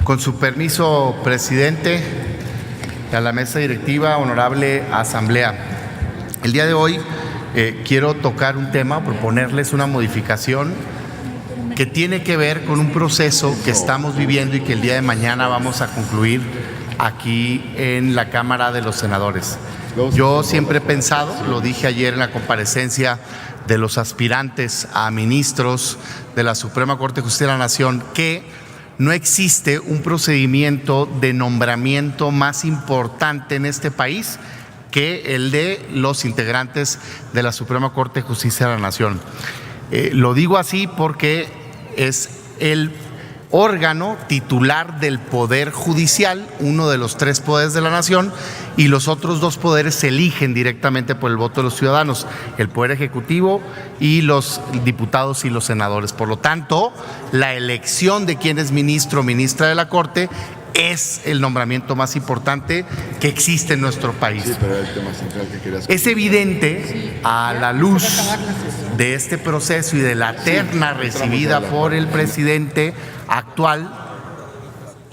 Con su permiso, presidente, a la mesa directiva, honorable asamblea. El día de hoy quiero tocar un tema, proponerles una modificación que tiene que ver con un proceso que estamos viviendo y que el día de mañana vamos a concluir aquí en la Cámara de los Senadores. Yo siempre he pensado, lo dije ayer en la comparecencia de los aspirantes a ministros de la Suprema Corte de Justicia de la Nación, que no existe un procedimiento de nombramiento más importante en este país que el de los integrantes de la Suprema Corte de Justicia de la Nación. Lo digo así porque es el órgano titular del Poder Judicial, uno de los 3 poderes de la nación, y los otros 2 poderes se eligen directamente por el voto de los ciudadanos, el Poder Ejecutivo y los diputados y los senadores. Por lo tanto, la elección de quién es ministro o ministra de la Corte es el nombramiento más importante que existe en nuestro país. Sí, pero el tema central que querías... Es evidente, a la luz de este proceso y de la terna recibida por el presidente actual,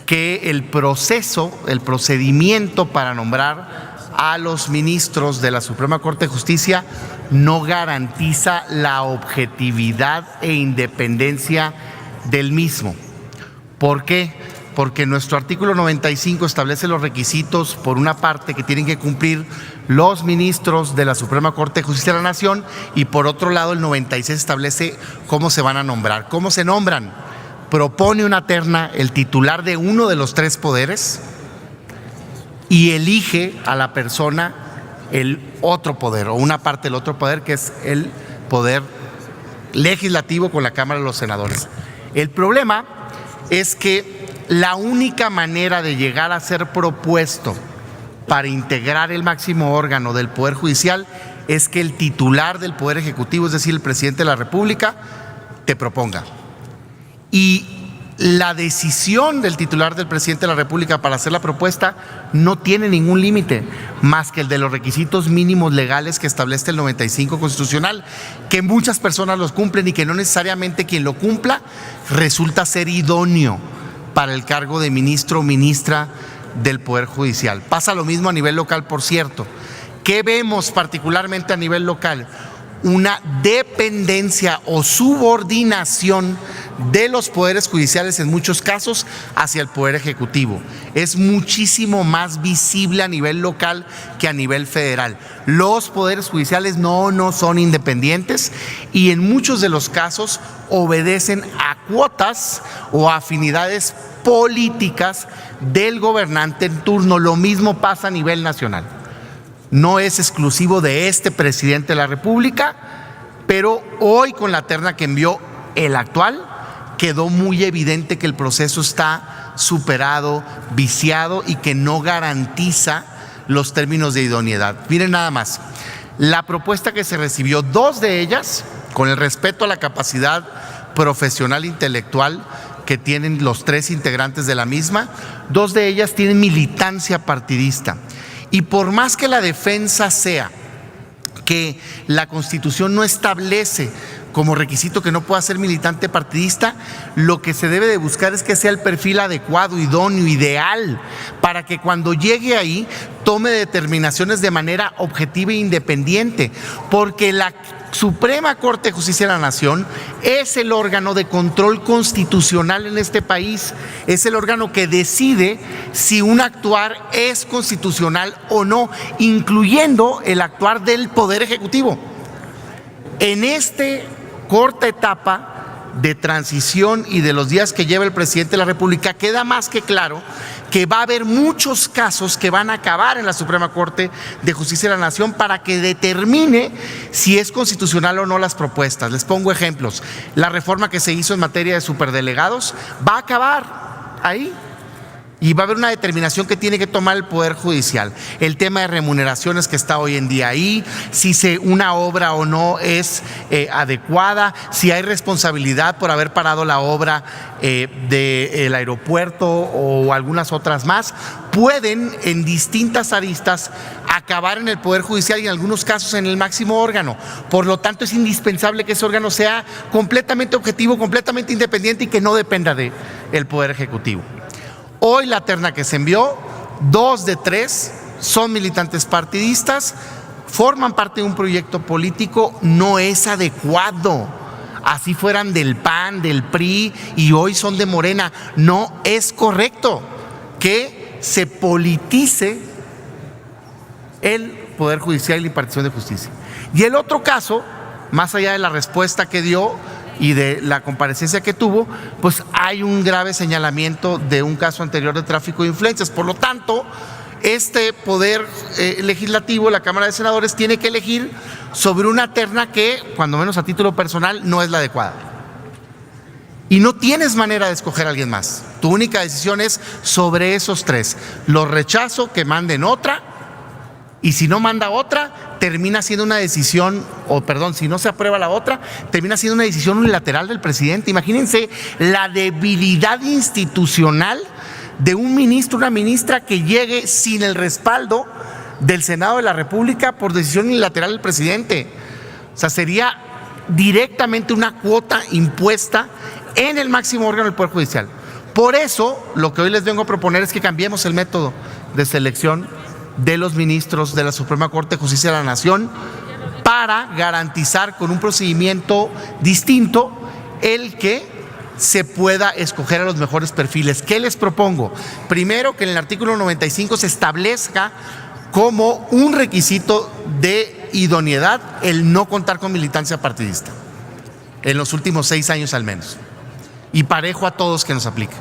que el procedimiento para nombrar a los ministros de la Suprema Corte de Justicia no garantiza la objetividad e independencia del mismo. ¿Por qué? Porque nuestro artículo 95 establece los requisitos, por una parte, que tienen que cumplir los ministros de la Suprema Corte de Justicia de la Nación, y por otro lado el 96 establece cómo se van a nombrar. ¿Cómo se nombran? Propone una terna el titular de uno de los 3 poderes y elige a la persona el otro poder o una parte del otro poder, que es el poder legislativo con la Cámara de los Senadores. El problema es que la única manera de llegar a ser propuesto para integrar el máximo órgano del Poder Judicial es que el titular del Poder Ejecutivo, es decir, el presidente de la República, te proponga. Y la decisión del titular del presidente de la República para hacer la propuesta no tiene ningún límite más que el de los requisitos mínimos legales que establece el 95 constitucional, que muchas personas los cumplen y que no necesariamente quien lo cumpla resulta ser idóneo para el cargo de ministro o ministra del Poder Judicial. Pasa lo mismo a nivel local, por cierto. ¿Qué vemos particularmente a nivel local? Una dependencia o subordinación de los poderes judiciales en muchos casos hacia el Poder Ejecutivo. Es muchísimo más visible a nivel local que a nivel federal. Los poderes judiciales no son independientes y en muchos de los casos obedecen a cuotas o afinidades políticas del gobernante en turno. Lo mismo pasa a nivel nacional. No es exclusivo de este presidente de la República, pero hoy con la terna que envió el actual, quedó muy evidente que el proceso está superado, viciado y que no garantiza los términos de idoneidad. Miren nada más, la propuesta que se recibió, 2 de ellas, con el respeto a la capacidad profesional intelectual que tienen los 3 integrantes de la misma, 2 de ellas tienen militancia partidista. Y por más que la defensa sea que la Constitución no establece como requisito que no pueda ser militante partidista, lo que se debe de buscar es que sea el perfil adecuado, idóneo, ideal, para que cuando llegue ahí tome determinaciones de manera objetiva e independiente, porque la Suprema Corte de Justicia de la Nación es el órgano de control constitucional en este país, es el órgano que decide si un actuar es constitucional o no, incluyendo el actuar del Poder Ejecutivo. En esta corta etapa de transición y de los días que lleva el presidente de la República, queda más que claro que va a haber muchos casos que van a acabar en la Suprema Corte de Justicia de la Nación para que determine si es constitucional o no las propuestas. Les pongo ejemplos. La reforma que se hizo en materia de superdelegados va a acabar ahí. Y va a haber una determinación que tiene que tomar el Poder Judicial. El tema de remuneraciones que está hoy en día ahí, si una obra o no es adecuada, si hay responsabilidad por haber parado la obra del aeropuerto o algunas otras más, pueden en distintas aristas acabar en el Poder Judicial y en algunos casos en el máximo órgano. Por lo tanto, es indispensable que ese órgano sea completamente objetivo, completamente independiente y que no dependa del Poder Ejecutivo. Hoy la terna que se envió, 2 de 3 son militantes partidistas, forman parte de un proyecto político, no es adecuado. Así fueran del PAN, del PRI y hoy son de Morena. No es correcto que se politice el Poder Judicial y la impartición de justicia. Y el otro caso, más allá de la respuesta que dio y de la comparecencia que tuvo, pues hay un grave señalamiento de un caso anterior de tráfico de influencias. Por lo tanto, este poder legislativo, la Cámara de Senadores, tiene que elegir sobre una terna que, cuando menos a título personal, no es la adecuada. Y no tienes manera de escoger a alguien más. Tu única decisión es sobre esos 3. Los rechazo, que manden otra, y si no manda otra, termina siendo una decisión, si no se aprueba la otra, termina siendo una decisión unilateral del presidente. Imagínense la debilidad institucional de un ministro, una ministra que llegue sin el respaldo del Senado de la República por decisión unilateral del presidente. O sea, sería directamente una cuota impuesta en el máximo órgano del Poder Judicial. Por eso, lo que hoy les vengo a proponer es que cambiemos el método de selección de los ministros de la Suprema Corte de Justicia de la Nación para garantizar con un procedimiento distinto el que se pueda escoger a los mejores perfiles. ¿Qué les propongo? Primero, que en el artículo 95 se establezca como un requisito de idoneidad el no contar con militancia partidista en los últimos 6 años al menos, y parejo a todos que nos aplique.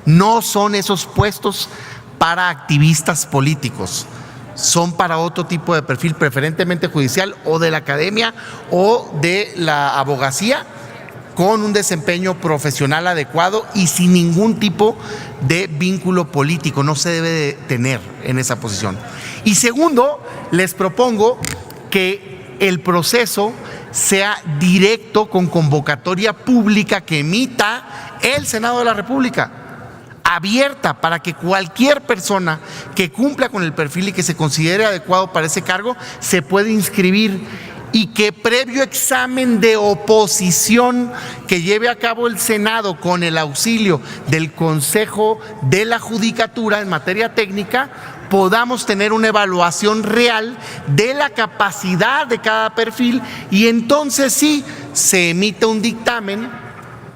No son esos puestos para activistas políticos, son para otro tipo de perfil, preferentemente judicial o de la academia o de la abogacía, con un desempeño profesional adecuado y sin ningún tipo de vínculo político. No se debe de tener en esa posición. Y segundo, les propongo que el proceso sea directo, con convocatoria pública que emita el Senado de la República, abierta para que cualquier persona que cumpla con el perfil y que se considere adecuado para ese cargo se pueda inscribir, y que previo examen de oposición que lleve a cabo el Senado con el auxilio del Consejo de la Judicatura en materia técnica, podamos tener una evaluación real de la capacidad de cada perfil, y entonces sí se emite un dictamen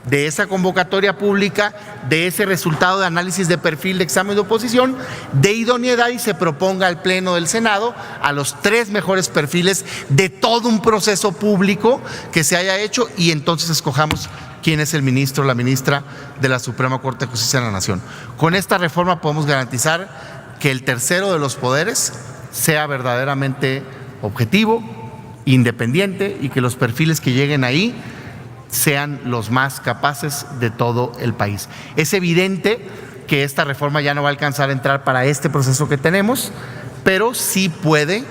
de esa convocatoria pública, de ese resultado de análisis de perfil de examen de oposición, de idoneidad, y se proponga al Pleno del Senado a los 3 mejores perfiles de todo un proceso público que se haya hecho, y entonces escojamos quién es el ministro o la ministra de la Suprema Corte de Justicia de la Nación. Con esta reforma podemos garantizar que el tercero de los poderes sea verdaderamente objetivo, independiente, y que los perfiles que lleguen ahí sean los más capaces de todo el país. Es evidente que esta reforma ya no va a alcanzar a entrar para este proceso que tenemos, pero sí puede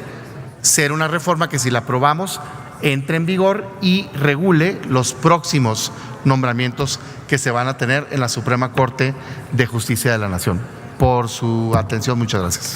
ser una reforma que, si la aprobamos, entre en vigor y regule los próximos nombramientos que se van a tener en la Suprema Corte de Justicia de la Nación. Por su atención, muchas gracias.